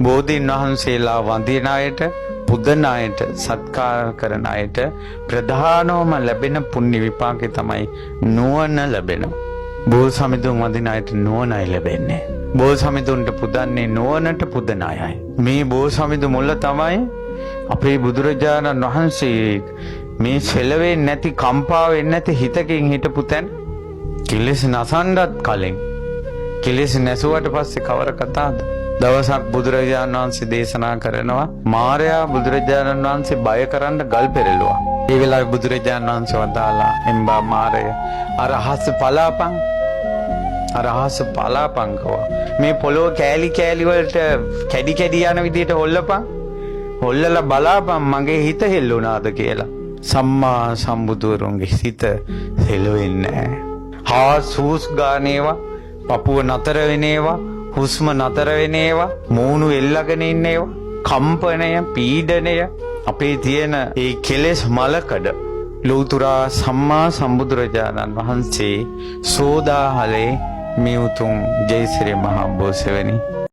බෝධීන් වහන්සේලා වඳින අයට, පුදන අයට, සත්කාර කරන අයට ප්‍රධානවම ලැබෙන පුණ්‍ය විපාකේ තමයි නුවණ ලැබෙනවා. බෝධි සමිඳුන් වඳින අයට නුවණයි ලැබෙන්නේ. බෝධි සමිඳුන්ට පුදන්නේ නුවණට පුදන අයයි. මේ බෝධි සමිඳු මුල තමයි අපේ බුදුරජාණන් වහන්සේ මේ සෙලවෙන්නේ නැති, කම්පා වෙන්නේ නැති හිතකින් හිටපු තැන. කෙලෙස් නසන්නත් කලින්, කෙලෙස් නැසුවට පස්සේ කවර කතාවද? දවසක් බුදුරජාණන් වහන්සේ දේශනා කරනවා, මාරයා බුදුරජාණන් වහන්සේ බය කරන්න ගල් පෙරළුවා. ඒ වෙලාවේ බුදුරජාණන් වහන්සේ වදාලා, එම්බා මාරය, අරහස පලාපන්, අරහස පලාපන් කවා. මේ පොළොව කෑලි කෑලි වලට කැඩි කැඩි යන විදිහට හොල්ලපන්. හොල්ලලා බලාපන් මගේ හිත හෙල්ලුණාද කියලා. සම්මා සම්බුදුරුන්ගේ සිත හෙළුවෙන්නේ නැහැ. හාසූස් ගානේවා, පපුව නතර වෙනේවා, හුස්ම නතර වෙනේවා, මූණු එල්ලගෙන ඉන්නේවා, කම්පනය, පීඩනය, අපේ තියෙන ඒ කෙලෙස් මලකඩ ලෞතුරා සම්මා සම්බුදුරජාණන් වහන්සේ සෝදාහලේ මේ උතුම් ජයසිරි මහා බෝසෙවණි